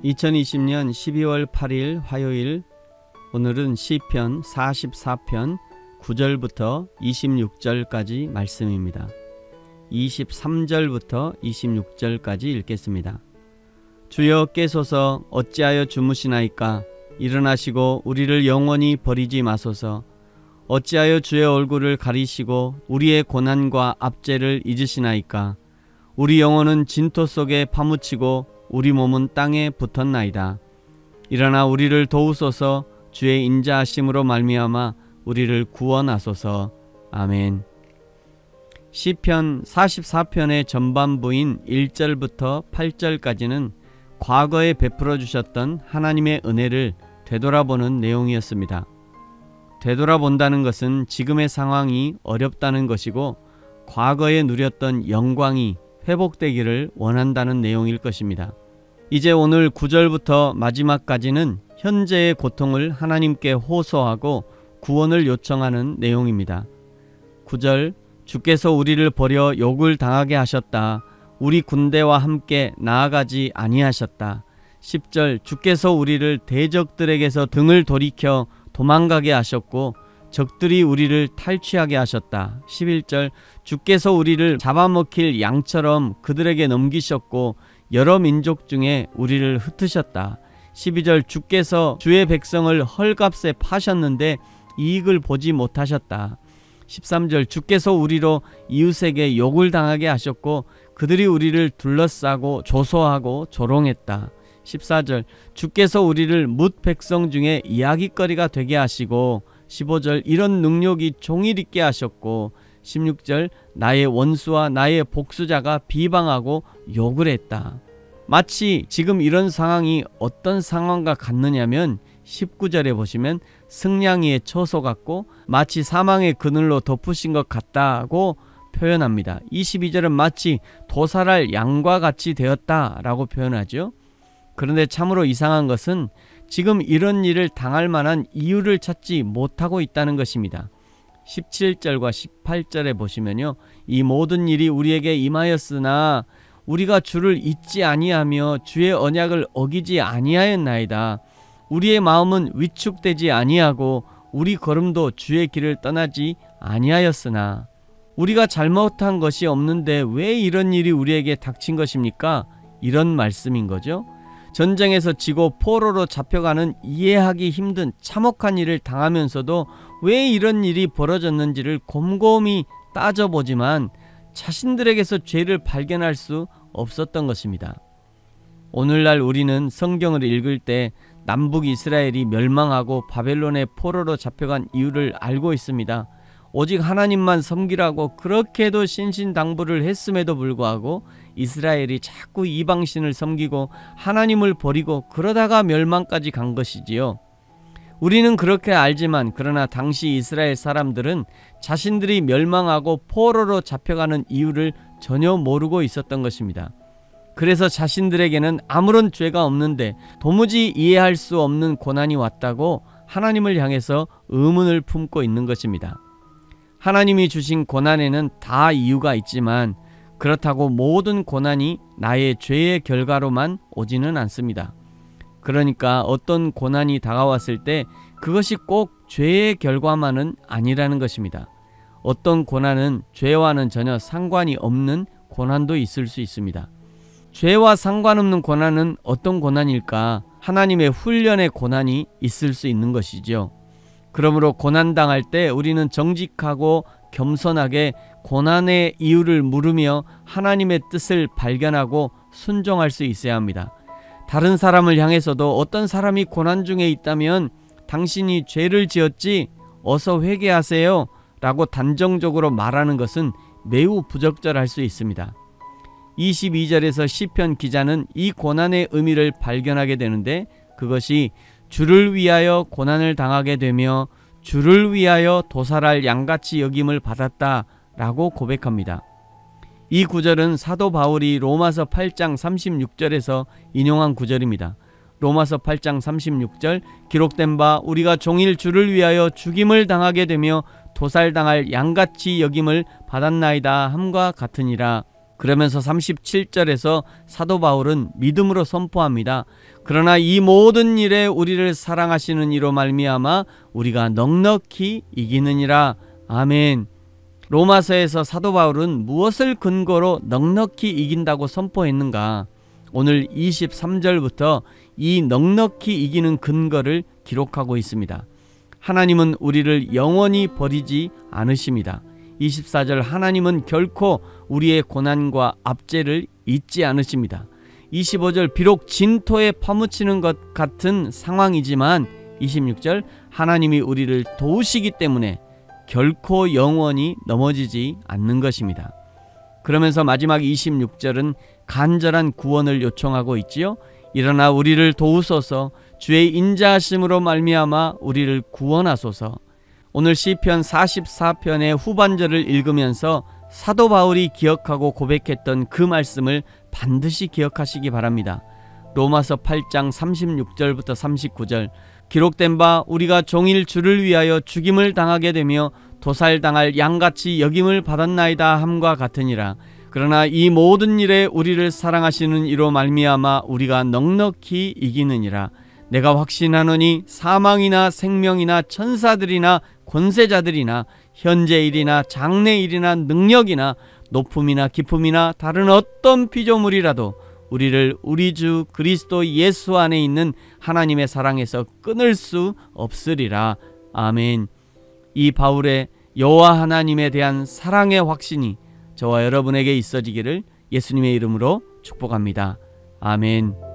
2020년 12월 8일 화요일, 오늘은 시편 44편 9절부터 26절까지 말씀입니다. 23절부터 26절까지 읽겠습니다. 주여 깨소서, 어찌하여 주무시나이까? 일어나시고 우리를 영원히 버리지 마소서. 어찌하여 주의 얼굴을 가리시고 우리의 고난과 압제를 잊으시나이까? 우리 영혼은 진토 속에 파묻히고 우리 몸은 땅에 붙었나이다. 일어나 우리를 도우소서. 주의 인자하심으로 말미암아 우리를 구원하소서. 아멘. 시편 44편의 전반부인 1절부터 8절까지는 과거에 베풀어 주셨던 하나님의 은혜를 되돌아보는 내용이었습니다. 되돌아본다는 것은 지금의 상황이 어렵다는 것이고 과거에 누렸던 영광이 회복되기를 원한다는 내용일 것입니다. 이제 오늘 9절부터 마지막까지는 현재의 고통을 하나님께 호소하고 구원을 요청하는 내용입니다. 9절, 주께서 우리를 버려 욕을 당하게 하셨다. 우리 군대와 함께 나아가지 아니하셨다. 10절, 주께서 우리를 대적들에게서 등을 돌이켜 도망가게 하셨고 적들이 우리를 탈취하게 하셨다. 11절, 주께서 우리를 잡아먹힐 양처럼 그들에게 넘기셨고 여러 민족 중에 우리를 흩으셨다. 12절, 주께서 주의 백성을 헐값에 파셨는데 이익을 보지 못하셨다. 13절, 주께서 우리로 이웃에게 욕을 당하게 하셨고 그들이 우리를 둘러싸고 조소하고 조롱했다. 14절, 주께서 우리를 뭇 백성 중에 이야깃거리가 되게 하시고 15절, 이런 능력이 종일 있게 하셨고 16절, 나의 원수와 나의 복수자가 비방하고 욕을 했다. 마치 지금 이런 상황이 어떤 상황과 같느냐면 19절에 보시면 승냥이의 처소 같고 마치 사망의 그늘로 덮으신 것 같다고 표현합니다. 22절은 마치 도살할 양과 같이 되었다라고 표현하죠. 그런데 참으로 이상한 것은 지금 이런 일을 당할 만한 이유를 찾지 못하고 있다는 것입니다. 17절과 18절에 보시면요, 이 모든 일이 우리에게 임하였으나 우리가 주를 잊지 아니하며 주의 언약을 어기지 아니하였나이다. 우리의 마음은 위축되지 아니하고 우리 걸음도 주의 길을 떠나지 아니하였으나. 우리가 잘못한 것이 없는데 왜 이런 일이 우리에게 닥친 것입니까? 이런 말씀인 거죠. 전쟁에서 지고 포로로 잡혀가는 이해하기 힘든 참혹한 일을 당하면서도 왜 이런 일이 벌어졌는지를 곰곰이 따져보지만 자신들에게서 죄를 발견할 수 없었던 것입니다. 오늘날 우리는 성경을 읽을 때 남북 이스라엘이 멸망하고 바벨론의 포로로 잡혀간 이유를 알고 있습니다. 오직 하나님만 섬기라고 그렇게도 신신당부를 했음에도 불구하고 이스라엘이 자꾸 이방신을 섬기고 하나님을 버리고 그러다가 멸망까지 간 것이지요. 우리는 그렇게 알지만 그러나 당시 이스라엘 사람들은 자신들이 멸망하고 포로로 잡혀가는 이유를 전혀 모르고 있었던 것입니다. 그래서 자신들에게는 아무런 죄가 없는데 도무지 이해할 수 없는 고난이 왔다고 하나님을 향해서 의문을 품고 있는 것입니다. 하나님이 주신 고난에는 다 이유가 있지만 그렇다고 모든 고난이 나의 죄의 결과로만 오지는 않습니다. 그러니까 어떤 고난이 다가왔을 때 그것이 꼭 죄의 결과만은 아니라는 것입니다. 어떤 고난은 죄와는 전혀 상관이 없는 고난도 있을 수 있습니다. 죄와 상관없는 고난은 어떤 고난일까? 하나님의 훈련의 고난이 있을 수 있는 것이죠. 그러므로 고난당할 때 우리는 정직하고 겸손하게 고난의 이유를 물으며 하나님의 뜻을 발견하고 순종할 수 있어야 합니다. 다른 사람을 향해서도 어떤 사람이 고난 중에 있다면 당신이 죄를 지었지 어서 회개하세요 라고 단정적으로 말하는 것은 매우 부적절할 수 있습니다. 22절에서 시편 기자는 이 고난의 의미를 발견하게 되는데 그것이 주를 위하여 고난을 당하게 되며 주를 위하여 도살할 양같이 여김을 받았다라고 고백합니다. 이 구절은 사도 바울이 로마서 8장 36절에서 인용한 구절입니다. 로마서 8장 36절, 기록된 바 우리가 종일 주를 위하여 죽임을 당하게 되며 도살당할 양같이 여김을 받았나이다 함과 같으니라. 그러면서 37절에서 사도 바울은 믿음으로 선포합니다. 그러나 이 모든 일에 우리를 사랑하시는 이로 말미암아 우리가 넉넉히 이기느니라. 아멘. 로마서에서 사도 바울은 무엇을 근거로 넉넉히 이긴다고 선포했는가? 오늘 23절부터 이 넉넉히 이기는 근거를 기록하고 있습니다. 하나님은 우리를 영원히 버리지 않으십니다. 24절 하나님은 결코 우리의 고난과 압제를 잊지 않으십니다. 25절 비록 진토에 파묻히는 것 같은 상황이지만 26절 하나님이 우리를 도우시기 때문에 결코 영원히 넘어지지 않는 것입니다. 그러면서 마지막 26절은 간절한 구원을 요청하고 있지요. 일어나 우리를 도우소서, 주의 인자하심으로 말미암아 우리를 구원하소서. 오늘 시편 44편의 후반절을 읽으면서 사도 바울이 기억하고 고백했던 그 말씀을 반드시 기억하시기 바랍니다. 로마서 8장 36절부터 39절 기록된 바 우리가 종일 주를 위하여 죽임을 당하게 되며 도살당할 양같이 여김을 받았나이다 함과 같으니라. 그러나 이 모든 일에 우리를 사랑하시는 이로 말미암아 우리가 넉넉히 이기느니라. 내가 확신하노니 사망이나 생명이나 천사들이나 권세자들이나 현재일이나 장래일이나 능력이나 높음이나 깊음이나 다른 어떤 피조물이라도 우리를 우리 주 그리스도 예수 안에 있는 하나님의 사랑에서 끊을 수 없으리라. 아멘. 이 바울의 여호와 하나님에 대한 사랑의 확신이 저와 여러분에게 있어지기를 예수님의 이름으로 축복합니다. 아멘.